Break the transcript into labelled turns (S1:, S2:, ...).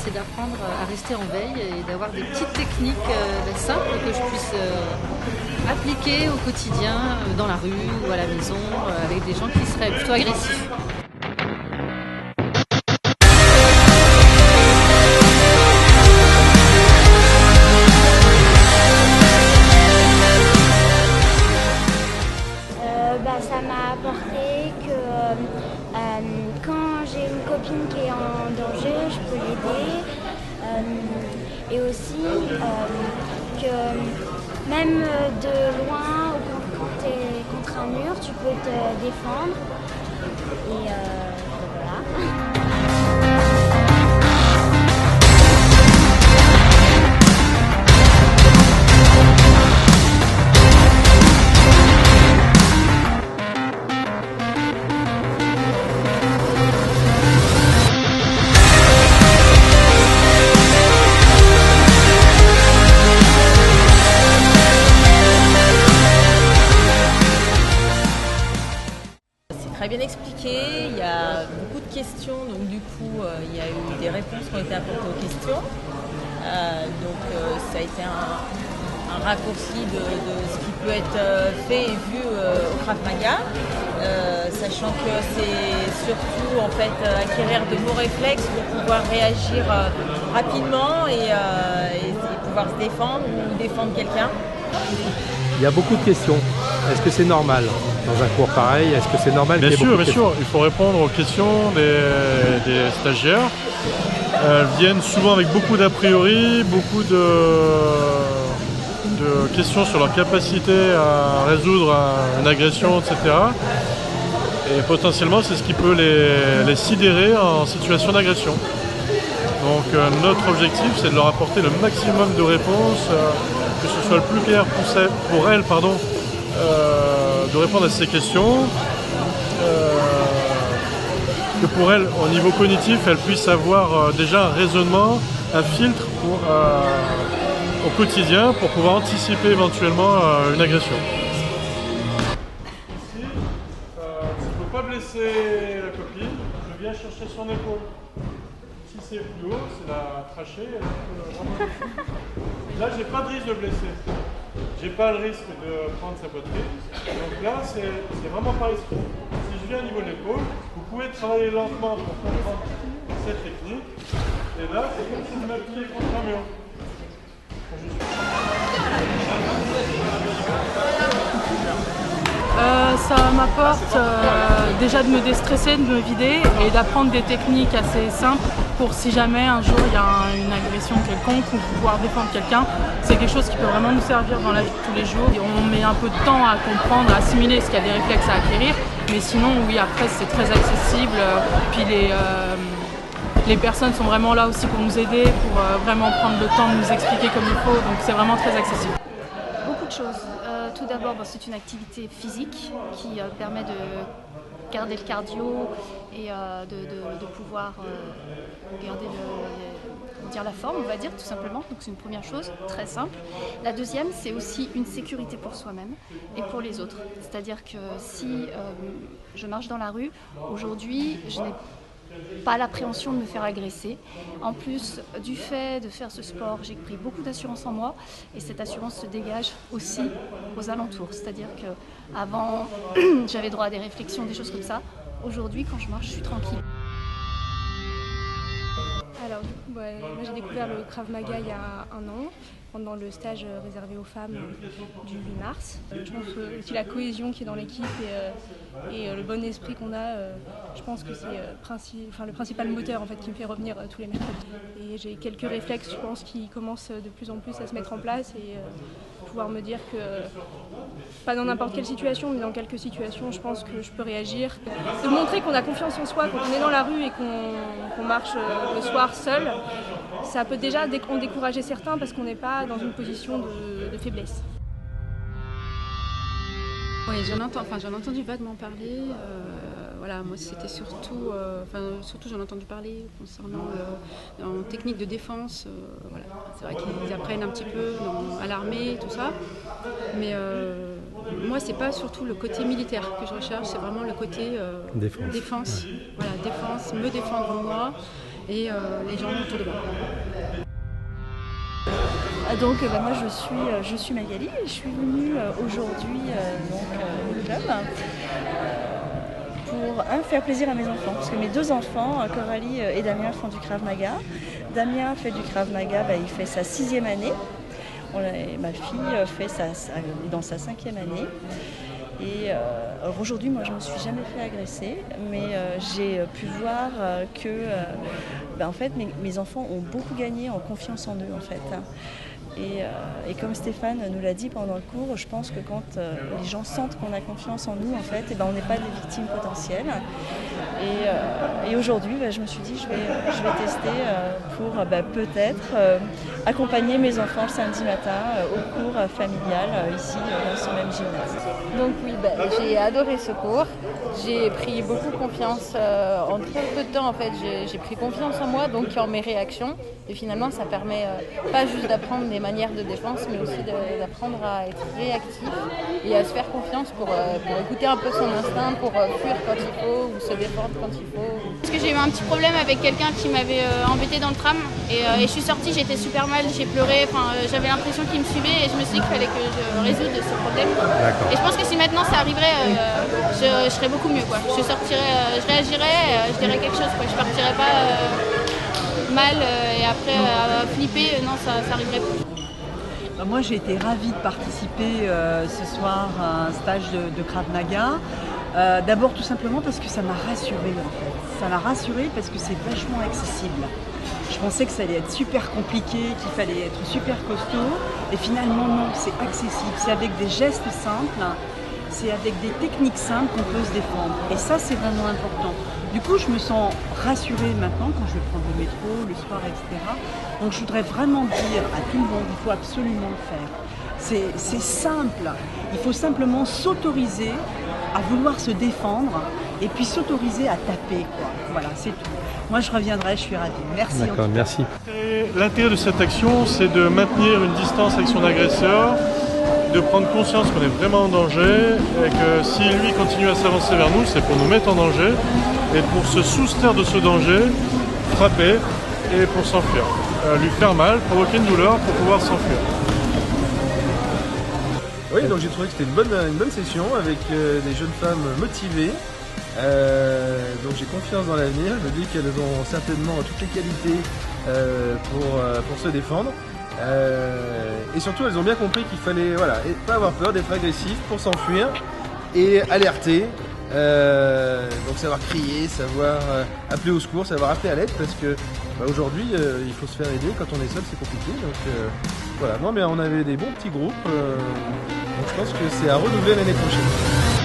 S1: c'est d'apprendre à rester en veille et d'avoir des petites techniques simples que je puisse appliquer au quotidien, dans la rue ou à la maison, avec des gens qui seraient plutôt agressifs.
S2: Ça m'a apporté que quand j'ai une copine qui est en danger, je peux l'aider. Et aussi que même de loin, quand tu es contre un mur, tu peux te défendre. Et voilà.
S3: Très bien expliqué, il y a beaucoup de questions, donc du coup il y a eu des réponses qui ont été apportées aux questions. Ça a été un raccourci de ce qui peut être fait et vu au Krav Maga, sachant que c'est surtout en fait acquérir de bons réflexes pour pouvoir réagir rapidement et pouvoir se défendre ou défendre quelqu'un.
S4: Il y a beaucoup de questions. Est-ce que c'est normal dans un cours pareil? Est-ce que c'est normal?
S5: Bien sûr, il faut répondre aux questions des stagiaires. Elles viennent souvent avec beaucoup d'a priori, beaucoup de questions sur leur capacité à résoudre une agression, etc. Et potentiellement, c'est ce qui peut les sidérer en situation d'agression. Donc notre objectif, c'est de leur apporter le maximum de réponses, que ce soit le plus clair pour elles, de répondre à ces questions, que pour elles, au niveau cognitif, elles puissent avoir déjà un raisonnement, un filtre au quotidien pour pouvoir anticiper éventuellement une agression. Ici, si je ne peux pas blesser la copine, je viens chercher son épaule. Si c'est plus haut, c'est la trachée. Là, j'ai pas de risque de blesser. J'ai pas le risque de prendre sa poitrine. Donc là, c'est vraiment pas risqué. Si je viens au niveau de l'épaule, vous pouvez travailler lentement pour comprendre cette technique. Et là, c'est comme si je m'appuyais contre un mur.
S6: Ça m'apporte déjà de me déstresser, de me vider et d'apprendre des techniques assez simples pour si jamais un jour il y a une agression quelconque ou pouvoir défendre quelqu'un. C'est quelque chose qui peut vraiment nous servir dans la vie de tous les jours. Et on met un peu de temps à comprendre, à assimiler ce qu'il y a des réflexes à acquérir, mais sinon oui, après c'est très accessible. Puis les personnes sont vraiment là aussi pour nous aider, pour vraiment prendre le temps de nous expliquer comme il faut, donc c'est vraiment très accessible.
S7: Beaucoup de choses. Tout d'abord, c'est une activité physique qui permet de garder le cardio et de pouvoir garder la forme, on va dire, tout simplement. Donc c'est une première chose, très simple. La deuxième, c'est aussi une sécurité pour soi-même et pour les autres. C'est-à-dire que si je marche dans la rue, aujourd'hui, je n'ai pas l'appréhension de me faire agresser. En plus du fait de faire ce sport, j'ai pris beaucoup d'assurance en moi et cette assurance se dégage aussi aux alentours. C'est-à-dire qu'avant, j'avais droit à des réflexions, des choses comme ça. Aujourd'hui, quand je marche, je suis tranquille.
S8: Alors, moi j'ai découvert le Krav Maga il y a 1 an, pendant le stage réservé aux femmes du 8 mars. Je pense aussi la cohésion qui est dans l'équipe et le bon esprit qu'on a, je pense que c'est le principal moteur en fait, qui me fait revenir tous les mercredis. Et j'ai quelques réflexes, je pense, qui commencent de plus en plus à se mettre en place et pouvoir me dire que, pas dans n'importe quelle situation, mais dans quelques situations, je pense que je peux réagir. De montrer qu'on a confiance en soi quand on est dans la rue et qu'on marche le soir seul, ça peut déjà en décourager certains parce qu'on n'est pas dans une position de faiblesse.
S9: Oui, j'en ai entendu vaguement parler. Voilà, moi c'était surtout j'en ai entendu parler concernant en technique de défense. Voilà. C'est vrai qu'ils apprennent un petit peu à l'armée, tout ça. Mais moi c'est pas surtout le côté militaire que je recherche, c'est vraiment le côté défense.
S4: Ouais.
S9: Voilà, défense, me défendre moi. et les gens autour de moi.
S10: Donc moi je suis Magali et je suis venue aujourd'hui au club pour faire plaisir à mes enfants. Parce que mes deux enfants, Coralie et Damien, font du Krav Maga. Damien fait du Krav Maga, il fait sa 6e année. Ma fille fait est dans sa 5e année. Et aujourd'hui, moi je ne me suis jamais fait agresser, mais j'ai pu voir que en fait, mes enfants ont beaucoup gagné en confiance en eux en fait. Et comme Stéphane nous l'a dit pendant le cours, je pense que quand les gens sentent qu'on a confiance en nous, en fait, on n'est pas des victimes potentielles. Et aujourd'hui, je me suis dit, je vais tester pour peut-être accompagner mes enfants le samedi matin au cours familial ici dans ce même gymnase.
S11: Donc oui, j'ai adoré ce cours. J'ai pris beaucoup confiance en très peu de temps. En fait, j'ai pris confiance en moi, donc en mes réactions. Et finalement, ça permet pas juste d'apprendre des manières de défense, mais aussi d'apprendre à être réactif et à se faire confiance pour écouter un peu son instinct, pour fuir quand il faut ou se défendre quand il faut.
S7: Parce que j'ai eu un petit problème avec quelqu'un qui m'avait embêté dans le tram et je suis sortie, j'étais super mal, j'ai pleuré, j'avais l'impression qu'il me suivait et je me suis dit qu'il fallait que je résoudre ce problème. Et je pense que si maintenant ça arriverait, je serais beaucoup mieux, quoi. Je réagirais, je dirais quelque chose, quoi. Je partirais pas mal et après flipper, non, ça arriverait plus.
S12: Moi j'ai été ravie de participer ce soir à un stage de Krav Maga. D'abord tout simplement parce que ça m'a rassurée en fait. Ça m'a rassurée parce que c'est vachement accessible. Je pensais que ça allait être super compliqué, qu'il fallait être super costaud. Et finalement non, c'est accessible. C'est avec des gestes simples, c'est avec des techniques simples qu'on peut se défendre. Et ça c'est vraiment important. Du coup je me sens rassurée maintenant quand je vais prendre le métro, le soir, etc. Donc je voudrais vraiment dire à tout le monde, il faut absolument le faire. C'est simple, il faut simplement s'autoriser à vouloir se défendre et puis s'autoriser à taper, quoi. Voilà, c'est tout. Moi je reviendrai, je suis ravie. Merci.
S4: D'accord, merci.
S5: L'intérêt de cette action, c'est de maintenir une distance avec son agresseur, de prendre conscience qu'on est vraiment en danger et que si lui continue à s'avancer vers nous, c'est pour nous mettre en danger et pour se soustraire de ce danger, frapper et pour s'enfuir. Lui faire mal, provoquer une douleur pour pouvoir s'enfuir.
S13: Oui, donc j'ai trouvé que c'était une bonne session avec des jeunes femmes motivées. Donc j'ai confiance dans l'avenir. Je me dis qu'elles ont certainement toutes les qualités pour se défendre. Et surtout, elles ont bien compris qu'il fallait pas avoir peur d'être agressif pour s'enfuir et alerter. Donc savoir crier, savoir appeler au secours, savoir appeler à l'aide parce que aujourd'hui il faut se faire aider, quand on est seul c'est compliqué, donc voilà, non mais on avait des bons petits groupes, donc je pense que c'est à renouveler l'année prochaine.